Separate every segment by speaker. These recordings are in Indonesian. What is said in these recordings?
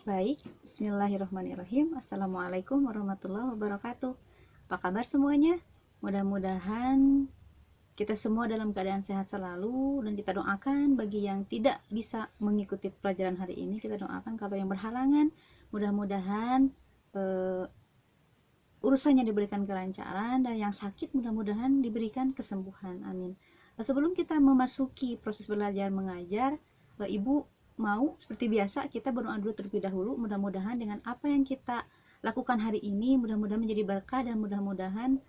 Speaker 1: Baik, bismillahirrahmanirrahim. Assalamualaikum warahmatullahi wabarakatuh. Apa kabar semuanya? Mudah-mudahan kita semua dalam keadaan sehat selalu, dan kita doakan bagi yang tidak bisa mengikuti pelajaran hari ini, kita doakan kalau yang berhalangan, mudah-mudahan urusannya diberikan kelancaran, dan yang sakit mudah-mudahan diberikan kesembuhan. Amin. Sebelum kita memasuki proses belajar mengajar, Ibu mau seperti biasa kita berdoa dulu terlebih dahulu. Mudah-mudahan dengan apa yang kita lakukan hari ini mudah-mudahan menjadi berkah dan mudah-mudahan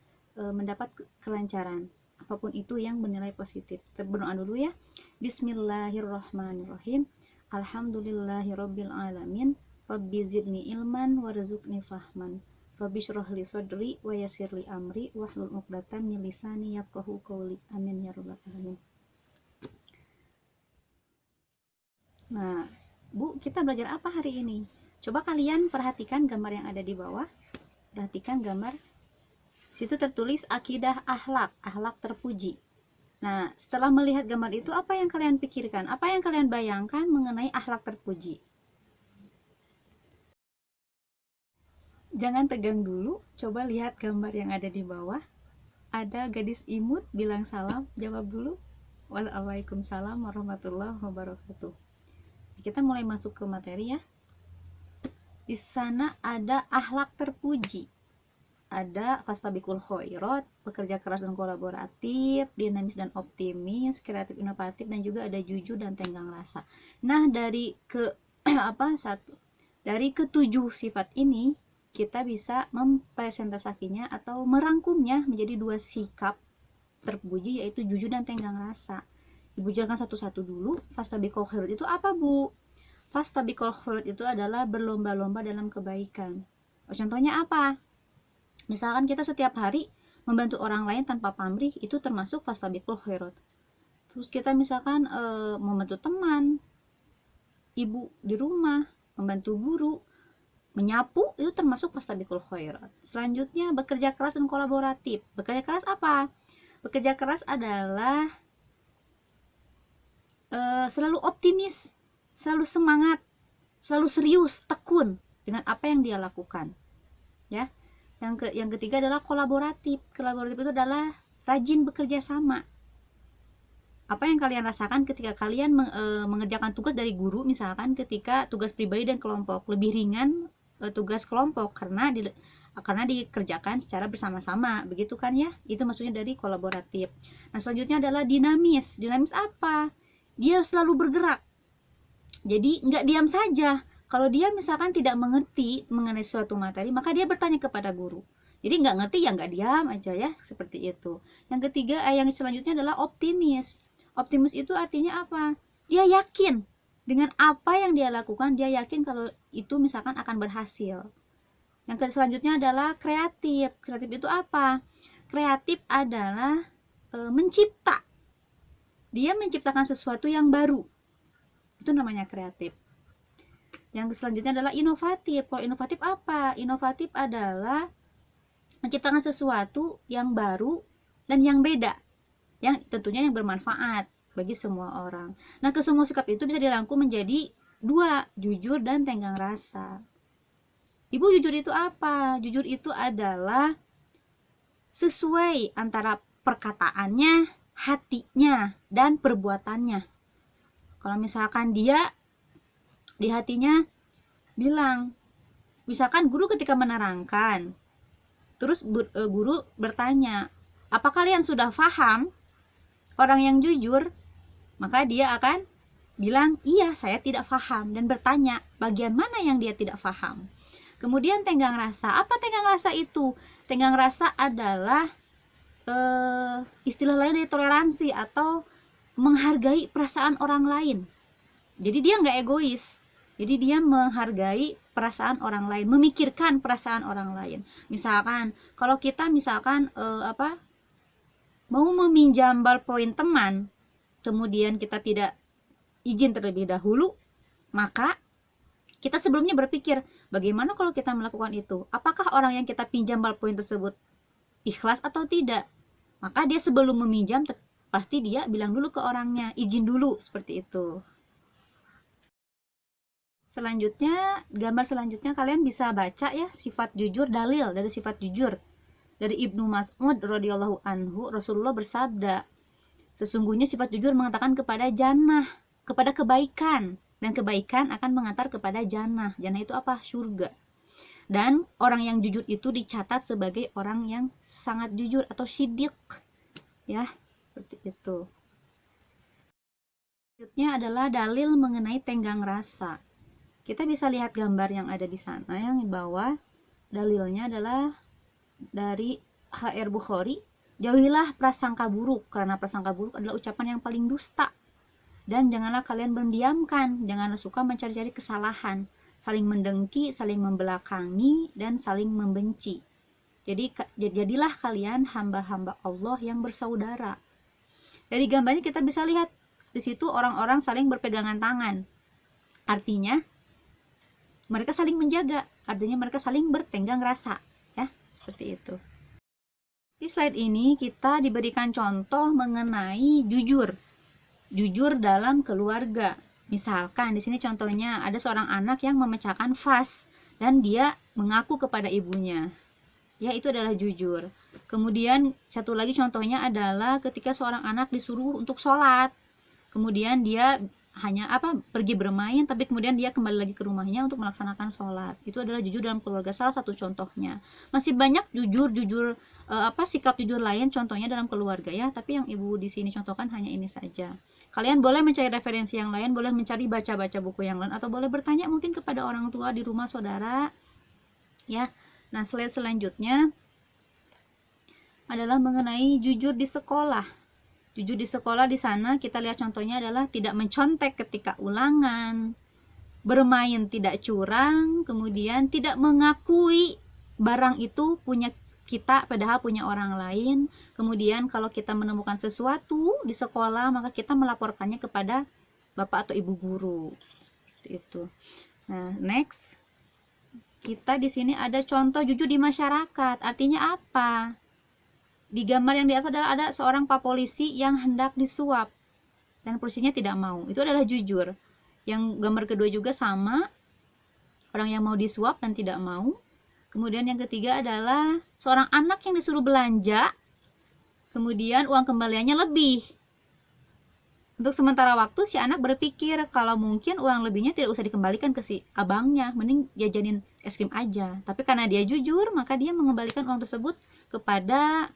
Speaker 1: mendapat kelancaran apapun itu yang bernilai positif. Kita berdoa dulu ya. Bismillahirrahmanirrahim. Alhamdulillahirabbil alamin. Rabbi zidni ilman warzuqni fahman. Rabbi syrah li sadri wa yassir li amri wahlul 'uqdatam min lisani yafqahu qawli. Amin ya rabbal alamin. Nah, Bu, kita belajar apa hari ini? Coba kalian perhatikan gambar yang ada di bawah. Perhatikan gambar. Situ tertulis akidah akhlak, akhlak terpuji. Nah, setelah melihat gambar itu, apa yang kalian pikirkan? Apa yang kalian bayangkan mengenai akhlak terpuji? Jangan tegang dulu, coba lihat gambar yang ada di bawah. Ada gadis imut bilang salam, jawab dulu. Waalaikumsalam warahmatullahi wabarakatuh. Kita mulai masuk ke materi ya. Di sana ada akhlak terpuji. Ada fastabiqul khairat, bekerja keras dan kolaboratif, dinamis dan optimis, kreatif inovatif, dan juga ada jujur dan tenggang rasa. Nah, dari dari ketujuh sifat ini kita bisa mempresentasikannya atau merangkumnya menjadi dua sikap terpuji, yaitu jujur dan tenggang rasa. Ibu jelaskan satu-satu dulu. Fastabiqul khairat itu apa, Bu? Fastabiqul khairat itu adalah berlomba-lomba dalam kebaikan. Contohnya apa? Misalkan kita setiap hari membantu orang lain tanpa pamrih, itu termasuk fastabiqul khairat. Terus kita misalkan membantu teman, ibu di rumah, membantu guru, menyapu, itu termasuk fastabiqul khairat. Selanjutnya bekerja keras dan kolaboratif. Bekerja keras apa? Bekerja keras adalah selalu optimis, selalu semangat, selalu serius, tekun dengan apa yang dia lakukan. Ya. Yang ketiga adalah kolaboratif. Kolaboratif itu adalah rajin bekerja sama. Apa yang kalian rasakan ketika kalian mengerjakan tugas dari guru, misalkan ketika tugas pribadi dan kelompok, lebih ringan tugas kelompok karena dikerjakan secara bersama-sama, begitu kan ya? Itu maksudnya dari kolaboratif. Nah, selanjutnya adalah dinamis. Dinamis apa? Dia selalu bergerak. Jadi nggak diam saja. Kalau dia misalkan tidak mengerti mengenai suatu materi, maka dia bertanya kepada guru. Jadi nggak ngerti ya nggak diam aja ya, seperti itu. Yang ketiga, yang selanjutnya adalah optimis. Optimis itu artinya apa? Dia yakin dengan apa yang dia lakukan, dia yakin kalau itu misalkan akan berhasil. Yang selanjutnya adalah kreatif. Kreatif itu apa? Kreatif adalah mencipta. Dia menciptakan sesuatu yang baru. Itu namanya kreatif. Yang selanjutnya adalah inovatif. Kalau inovatif apa? Inovatif adalah menciptakan sesuatu yang baru dan yang beda, yang tentunya yang bermanfaat bagi semua orang. Nah, kesemua sikap itu bisa dirangkum menjadi dua, jujur dan tenggang rasa. Ibu, jujur itu apa? Jujur itu adalah sesuai antara perkataannya, hatinya, dan perbuatannya. Kalau misalkan dia di hatinya bilang, misalkan guru ketika menerangkan, terus guru bertanya, apa kalian sudah paham? Orang yang jujur, maka dia akan bilang, iya saya tidak paham, dan bertanya bagian mana yang dia tidak paham. Kemudian tenggang rasa. Apa tenggang rasa itu? Tenggang rasa adalah istilah lain dari toleransi atau menghargai perasaan orang lain. Jadi dia nggak egois. Jadi dia menghargai perasaan orang lain, memikirkan perasaan orang lain. Misalkan kalau kita mau meminjam ballpoint teman, kemudian kita tidak izin terlebih dahulu, maka kita sebelumnya berpikir, bagaimana kalau kita melakukan itu? Apakah orang yang kita pinjam ballpoint tersebut ikhlas atau tidak? Maka dia sebelum meminjam, pasti dia bilang dulu ke orangnya, izin dulu, seperti itu. Selanjutnya, gambar selanjutnya kalian bisa baca ya, sifat jujur, dalil dari sifat jujur. Dari Ibnu Mas'ud radhiyallahu anhu, Rasulullah bersabda, sesungguhnya sifat jujur mengatakan kepada jannah, kepada kebaikan, dan kebaikan akan mengantar kepada jannah. Jannah itu apa? Surga. Dan orang yang jujur itu dicatat sebagai orang yang sangat jujur atau syidik. Ya, seperti itu. Selanjutnya adalah dalil mengenai tenggang rasa. Kita bisa lihat gambar yang ada di sana yang di bawah. Dalilnya adalah dari H.R. Bukhari, jauhilah prasangka buruk, karena prasangka buruk adalah ucapan yang paling dusta. Dan janganlah kalian mendiamkan, janganlah suka mencari-cari kesalahan, saling mendengki, saling membelakangi, dan saling membenci. Jadi jadilah kalian hamba-hamba Allah yang bersaudara. Dari gambarnya kita bisa lihat di situ orang-orang saling berpegangan tangan. Artinya mereka saling menjaga, artinya mereka saling bertenggang rasa, ya, seperti itu. Di slide ini kita diberikan contoh mengenai jujur dalam keluarga. Misalkan di sini contohnya ada seorang anak yang memecahkan vas dan dia mengaku kepada ibunya. Ya, itu adalah jujur. Kemudian satu lagi contohnya adalah ketika seorang anak disuruh untuk sholat, kemudian dia hanya pergi bermain, tapi kemudian dia kembali lagi ke rumahnya untuk melaksanakan sholat. Itu adalah jujur dalam keluarga, salah satu contohnya. Masih banyak sikap jujur lain contohnya dalam keluarga ya, tapi yang ibu di sini contohkan hanya ini saja. Kalian boleh mencari referensi yang lain, boleh mencari baca-baca buku yang lain, atau boleh bertanya mungkin kepada orang tua di rumah saudara ya. Nah, slide selanjutnya adalah mengenai jujur di sekolah. Jujur di sekolah di sana kita lihat contohnya adalah tidak mencontek ketika ulangan, bermain tidak curang, kemudian tidak mengakui barang itu punya kita padahal punya orang lain. Kemudian kalau kita menemukan sesuatu di sekolah maka kita melaporkannya kepada bapak atau ibu guru. Seperti itu. Nah, next. Kita di sini ada contoh jujur di masyarakat. Artinya apa? Di gambar yang di atas adalah ada seorang pak polisi yang hendak disuap dan polisinya tidak mau. Itu adalah jujur. Yang gambar kedua juga sama, orang yang mau disuap dan tidak mau. Kemudian yang ketiga adalah seorang anak yang disuruh belanja, kemudian uang kembaliannya lebih. Untuk sementara waktu si anak berpikir kalau mungkin uang lebihnya tidak usah dikembalikan ke si abangnya, mending jajanin es krim aja. Tapi karena dia jujur, maka dia mengembalikan uang tersebut kepada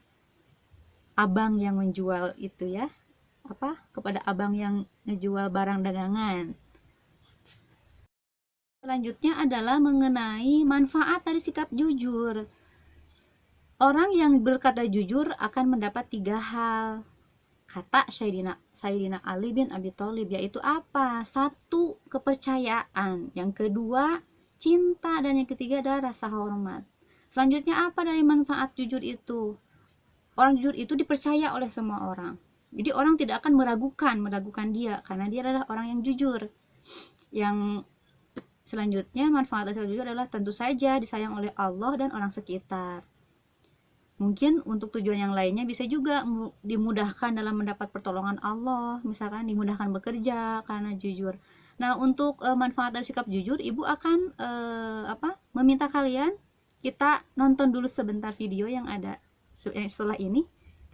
Speaker 1: abang yang menjual itu ya, kepada abang yang ngejual barang dagangan. Selanjutnya adalah mengenai manfaat dari sikap jujur. Orang yang berkata jujur akan mendapat 3 hal, kata Sayyidina Ali bin Abi Thalib, yaitu apa? 1, kepercayaan, yang kedua cinta, dan yang ketiga adalah rasa hormat. Selanjutnya apa dari manfaat jujur itu? Orang jujur itu dipercaya oleh semua orang. Jadi orang tidak akan meragukan dia karena dia adalah orang yang jujur. Yang selanjutnya manfaat dari jujur adalah tentu saja disayang oleh Allah dan orang sekitar. Mungkin untuk tujuan yang lainnya bisa juga dimudahkan dalam mendapat pertolongan Allah, misalkan dimudahkan bekerja karena jujur. Nah, untuk manfaat dari sikap jujur, ibu akan meminta kalian kita nonton dulu sebentar video yang ada. Setelah ini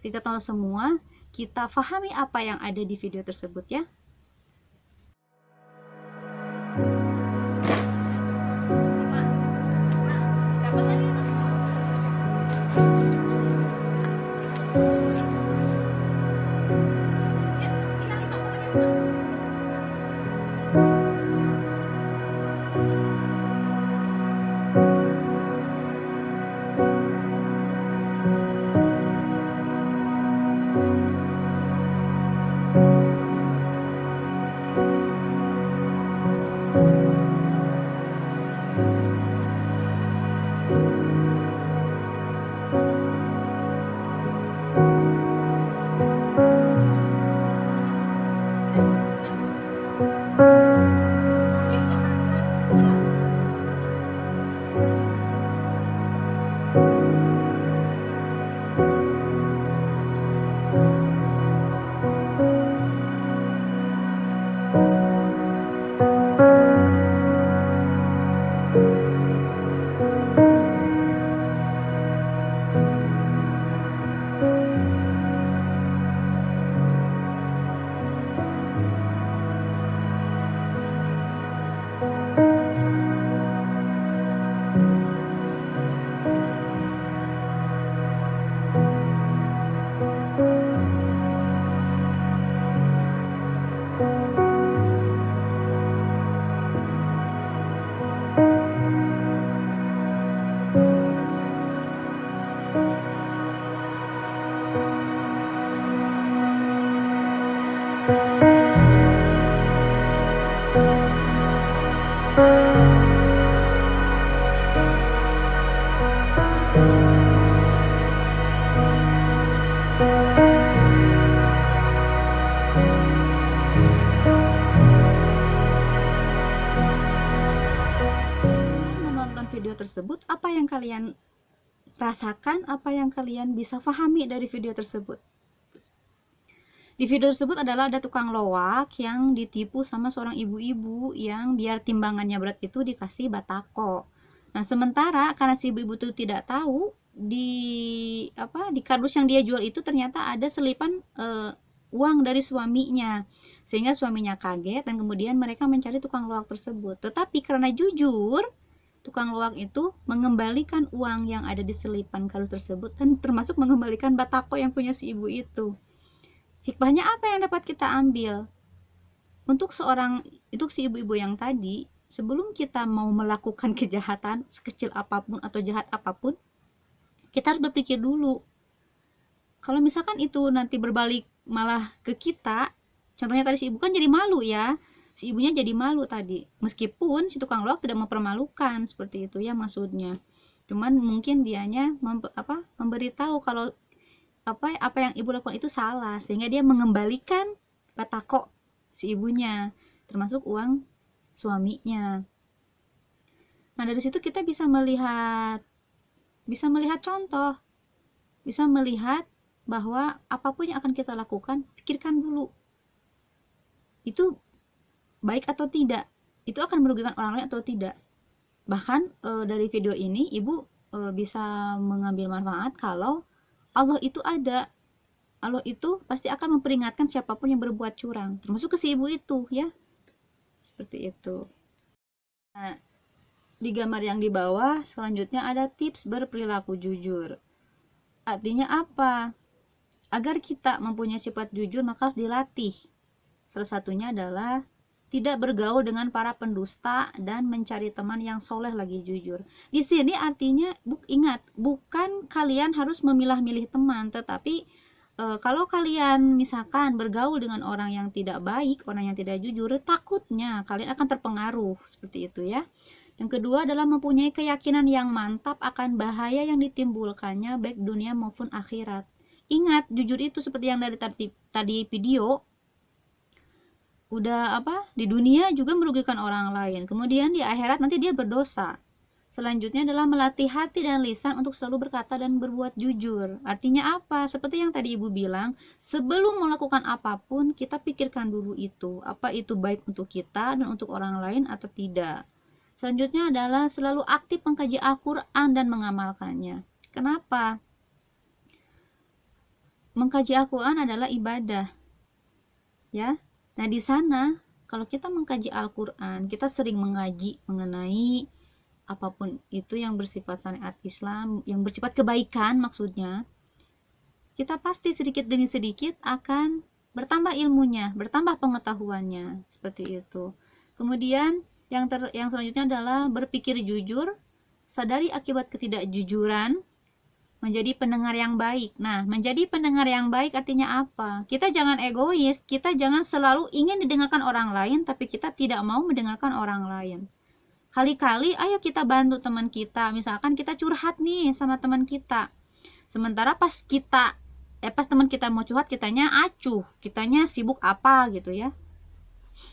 Speaker 1: kita tahu semua, kita pahami apa yang ada di video tersebut ya. tersebut, apa yang kalian rasakan, apa yang kalian bisa pahami dari video tersebut. Di video tersebut adalah ada tukang loak yang ditipu sama seorang ibu-ibu yang biar timbangannya berat itu dikasih batako. Nah, sementara karena si ibu-ibu itu tidak tahu, di kardus yang dia jual itu ternyata ada selipan uang dari suaminya, sehingga suaminya kaget dan kemudian mereka mencari tukang loak tersebut. Tetapi karena jujur, tukang loak itu mengembalikan uang yang ada di selipan kardus tersebut dan termasuk mengembalikan batako yang punya si ibu itu. Hikmahnya apa yang dapat kita ambil? Untuk si ibu-ibu yang tadi, sebelum kita mau melakukan kejahatan sekecil apapun atau jahat apapun, kita harus berpikir dulu. Kalau misalkan itu nanti berbalik malah ke kita, contohnya tadi si ibu kan jadi malu ya, si ibunya jadi malu tadi, meskipun si tukang loak tidak mempermalukan, seperti itu ya maksudnya. Cuman mungkin dianya memberitahu kalau apa yang ibu lakukan itu salah, sehingga dia mengembalikan batako si ibunya, termasuk uang suaminya. Nah, dari situ kita bisa melihat contoh, bisa melihat bahwa apapun yang akan kita lakukan, pikirkan dulu itu baik atau tidak, itu akan merugikan orang lain atau tidak. Bahkan dari video ini ibu bisa mengambil manfaat kalau Allah itu ada. Allah itu pasti akan memperingatkan siapapun yang berbuat curang, termasuk ke si ibu itu ya. Seperti itu. Nah, di gambar yang di bawah selanjutnya ada tips berperilaku jujur. Artinya apa? Agar kita mempunyai sifat jujur maka harus dilatih. Salah satunya adalah tidak bergaul dengan para pendusta dan mencari teman yang soleh lagi jujur. Di sini artinya ingat, bukan kalian harus memilah-milih teman, tetapi kalau kalian misalkan bergaul dengan orang yang tidak baik, orang yang tidak jujur, takutnya kalian akan terpengaruh, seperti itu ya. Yang kedua adalah mempunyai keyakinan yang mantap akan bahaya yang ditimbulkannya baik dunia maupun akhirat. Ingat, jujur itu seperti yang dari tadi video, udah di dunia juga merugikan orang lain, kemudian di akhirat nanti dia berdosa. Selanjutnya adalah melatih hati dan lisan untuk selalu berkata dan berbuat jujur. Artinya apa? Seperti yang tadi ibu bilang, sebelum melakukan apapun kita pikirkan dulu itu, apa itu baik untuk kita dan untuk orang lain atau tidak. Selanjutnya adalah selalu aktif mengkaji Al-Quran dan mengamalkannya. Kenapa? Mengkaji Al-Quran adalah ibadah, ya. Nah, di sana kalau kita mengkaji Al-Quran, kita sering mengaji mengenai apapun itu yang bersifat syariat Islam, yang bersifat kebaikan maksudnya, kita pasti sedikit demi sedikit akan bertambah ilmunya, bertambah pengetahuannya, seperti itu. Kemudian yang selanjutnya adalah berpikir jujur, sadari akibat ketidakjujuran, menjadi pendengar yang baik. Nah, menjadi pendengar yang baik artinya apa? Kita jangan egois, kita jangan selalu ingin didengarkan orang lain, tapi kita tidak mau mendengarkan orang lain. Kali-kali ayo kita bantu teman kita, misalkan kita curhat nih sama teman kita. Sementara pas teman kita mau curhat, kitanya acuh, kitanya sibuk apa gitu ya.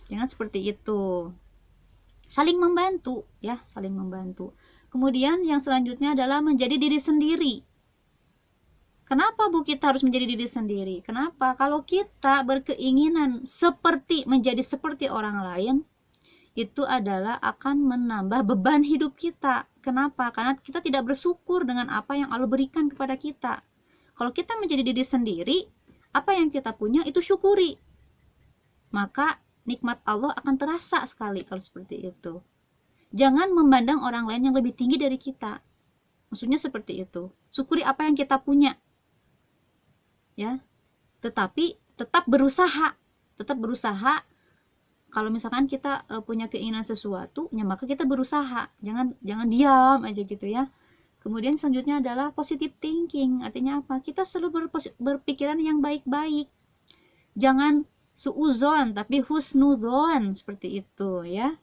Speaker 1: Jangan seperti itu. Saling membantu ya, saling membantu. Kemudian yang selanjutnya adalah menjadi diri sendiri. Kenapa Bu kita harus menjadi diri sendiri? Kenapa? Kalau kita berkeinginan menjadi seperti orang lain, itu adalah akan menambah beban hidup kita. Kenapa? Karena kita tidak bersyukur dengan apa yang Allah berikan kepada kita. Kalau kita menjadi diri sendiri, apa yang kita punya itu syukuri. Maka nikmat Allah akan terasa sekali kalau seperti itu. Jangan memandang orang lain yang lebih tinggi dari kita. Maksudnya seperti itu. Syukuri apa yang kita punya. Ya. Tetapi tetap berusaha. Kalau misalkan kita punya keinginan sesuatu, ya maka kita berusaha. Jangan diam aja gitu ya. Kemudian selanjutnya adalah positive thinking. Artinya apa? Kita selalu berpikiran yang baik-baik. Jangan suuzon, tapi husnudzon, seperti itu ya.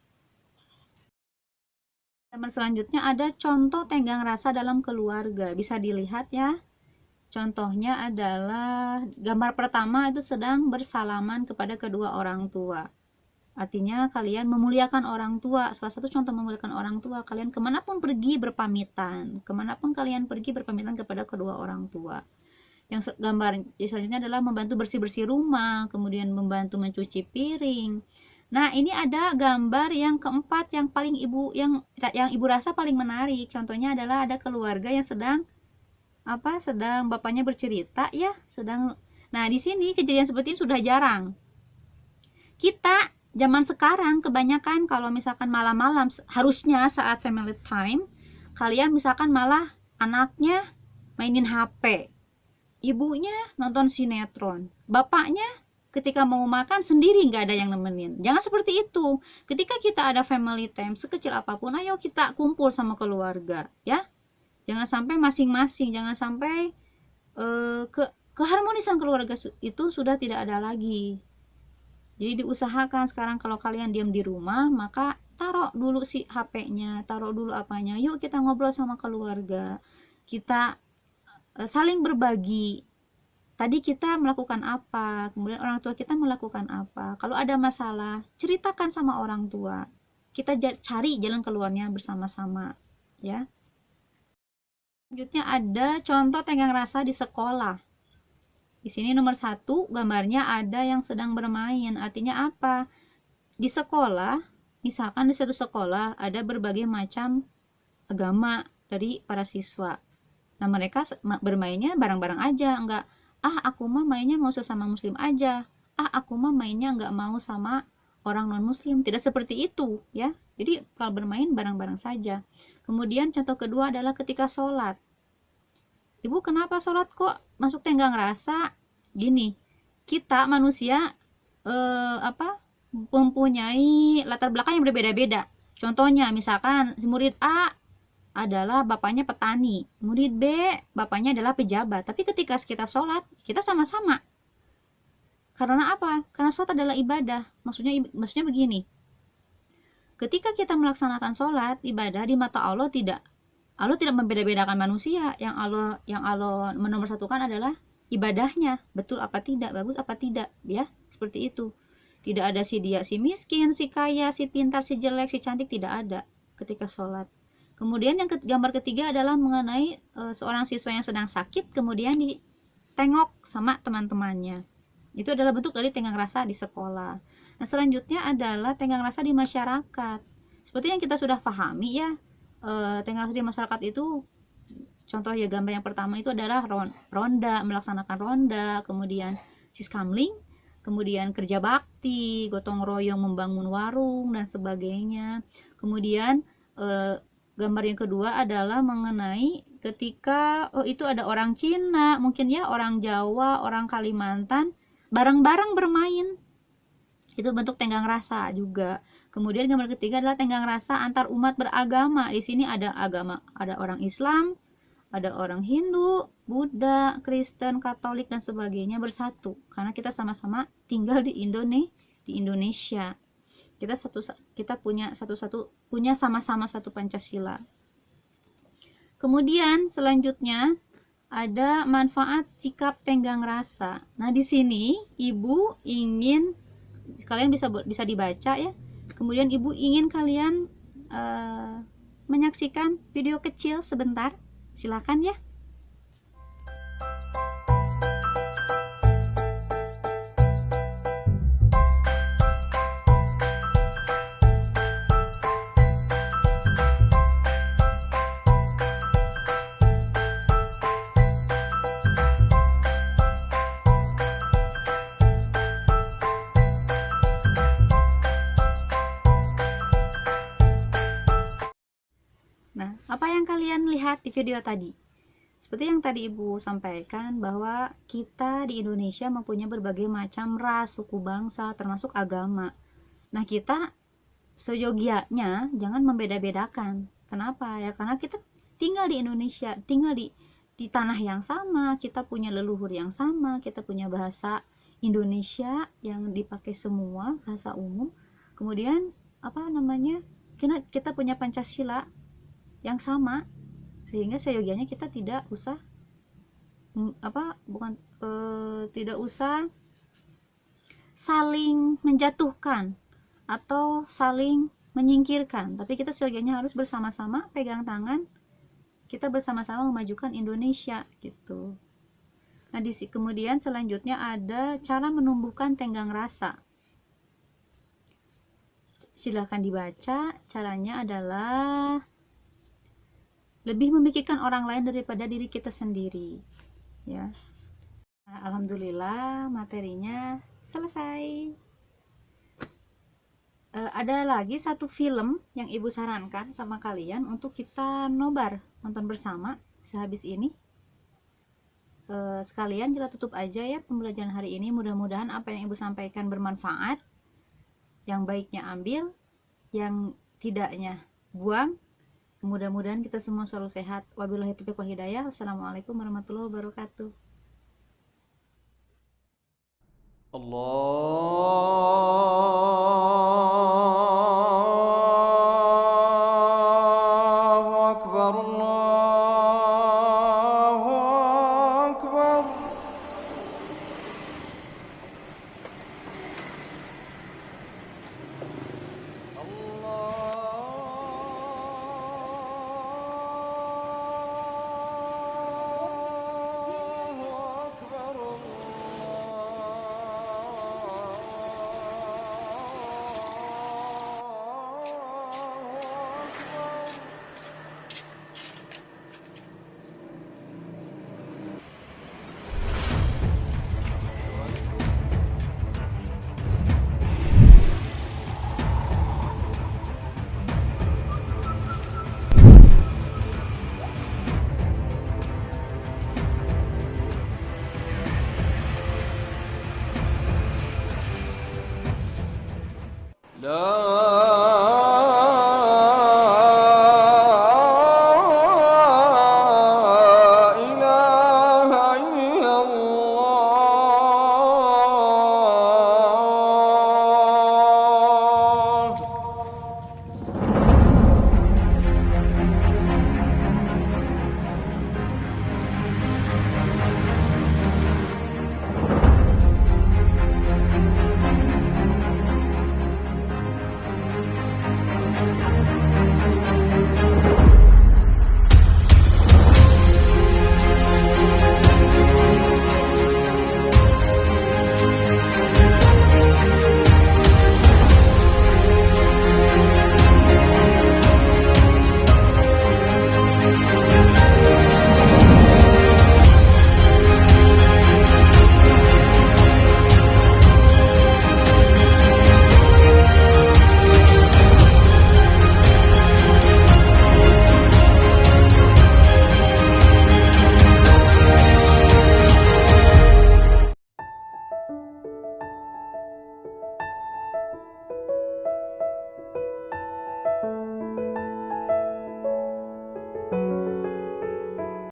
Speaker 1: Teman selanjutnya ada contoh tenggang rasa dalam keluarga. Bisa dilihat ya. Contohnya adalah gambar pertama itu sedang bersalaman kepada kedua orang tua. Artinya kalian memuliakan orang tua. Salah satu contoh memuliakan orang tua, kalian kemanapun pergi berpamitan, kemanapun kalian pergi berpamitan kepada kedua orang tua. Yang gambar selanjutnya adalah membantu bersih-bersih rumah, kemudian membantu mencuci piring. Nah, ini ada gambar yang keempat yang paling yang ibu rasa paling menarik. Contohnya adalah ada keluarga yang sedang bapaknya bercerita ya, Nah, di sini kejadian seperti ini sudah jarang. Kita zaman sekarang kebanyakan kalau misalkan malam-malam, harusnya saat family time, kalian misalkan malah anaknya mainin HP, ibunya nonton sinetron, bapaknya ketika mau makan sendiri nggak ada yang nemenin. Jangan seperti itu. Ketika kita ada family time sekecil apapun, ayo kita kumpul sama keluarga ya. Jangan sampai masing-masing, jangan sampai keharmonisan keluarga itu sudah tidak ada lagi. Jadi diusahakan sekarang kalau kalian diam di rumah, maka taruh dulu si HP-nya, taruh dulu apanya. Yuk kita ngobrol sama keluarga. Kita saling berbagi. Tadi kita melakukan apa, kemudian orang tua kita melakukan apa. Kalau ada masalah, ceritakan sama orang tua. Kita cari jalan keluarnya bersama-sama, ya. Selanjutnya ada contoh tenggang rasa di sekolah. Di sini nomor 1 gambarnya ada yang sedang bermain. Artinya apa? Di sekolah, misalkan di satu sekolah ada berbagai macam agama dari para siswa. Nah, mereka bermainnya bareng-bareng aja, enggak aku mah mainnya mau sesama muslim aja. Aku mah mainnya enggak mau sama orang non muslim. Tidak seperti itu, ya. Jadi kalau bermain bareng-bareng saja. Kemudian contoh kedua adalah ketika sholat. Ibu kenapa sholat kok masuk tenggang rasa? Gini, kita manusia mempunyai latar belakang yang berbeda-beda. Contohnya misalkan murid A adalah bapaknya petani, murid B bapaknya adalah pejabat. Tapi ketika kita sholat, kita sama-sama. Karena apa? Karena sholat adalah ibadah. Maksudnya begini. Ketika kita melaksanakan sholat, ibadah di mata Allah tidak membeda-bedakan manusia. Yang Allah menomorsatukan adalah ibadahnya, betul apa tidak, bagus apa tidak, ya, seperti itu. Tidak ada si dia, si miskin, si kaya, si pintar, si jelek, si cantik, tidak ada ketika sholat. Kemudian yang gambar ketiga adalah mengenai seorang siswa yang sedang sakit, kemudian ditengok sama teman-temannya. Itu adalah bentuk dari tenggang rasa di sekolah. Nah, selanjutnya adalah tenggang rasa di masyarakat. Seperti yang kita sudah pahami ya, tenggang rasa di masyarakat itu, contoh ya gambar yang pertama itu adalah ronda, melaksanakan ronda, kemudian siskamling, kemudian kerja bakti, gotong royong membangun warung dan sebagainya. Kemudian gambar yang kedua adalah mengenai ketika itu ada orang Cina, mungkin ya orang Jawa, orang Kalimantan bareng-bareng bermain. Itu bentuk tenggang rasa juga. Kemudian gambar ketiga adalah tenggang rasa antar umat beragama. Di sini ada orang Islam, ada orang Hindu, Buddha, Kristen, Katolik dan sebagainya bersatu karena kita sama-sama tinggal di Indonesia. Kita punya sama-sama satu Pancasila. Kemudian selanjutnya ada manfaat sikap tenggang rasa. Nah, di sini Ibu ingin kalian bisa dibaca ya. Kemudian Ibu ingin kalian menyaksikan video kecil sebentar. Silakan ya. Nah, apa yang kalian lihat di video tadi? Seperti yang tadi Ibu sampaikan bahwa kita di Indonesia mempunyai berbagai macam ras, suku bangsa, termasuk agama. Nah, kita seyogianya jangan membeda-bedakan. Kenapa? Ya karena kita tinggal di Indonesia, tinggal di tanah yang sama, kita punya leluhur yang sama, kita punya bahasa Indonesia yang dipakai semua, bahasa umum. Kemudian kita punya Pancasila yang sama, sehingga seyogianya kita tidak usah tidak usah saling menjatuhkan atau saling menyingkirkan, tapi kita sebagiannya harus bersama-sama pegang tangan, kita bersama-sama memajukan Indonesia gitu. Nah, kemudian selanjutnya ada cara menumbuhkan tenggang rasa. Silahkan dibaca. Caranya adalah lebih memikirkan orang lain daripada diri kita sendiri, ya. Nah, alhamdulillah materinya selesai. Ada lagi satu film yang ibu sarankan sama kalian untuk kita nobar nonton bersama sehabis ini. Sekalian kita tutup aja ya pembelajaran hari ini. Mudah-mudahan apa yang ibu sampaikan bermanfaat. Yang baiknya ambil, yang tidaknya buang. Mudah-mudahan kita semua selalu sehat. Wabillahi taufiq wal hidayah. Wassalamualaikum warahmatullahi wabarakatuh.
Speaker 2: الله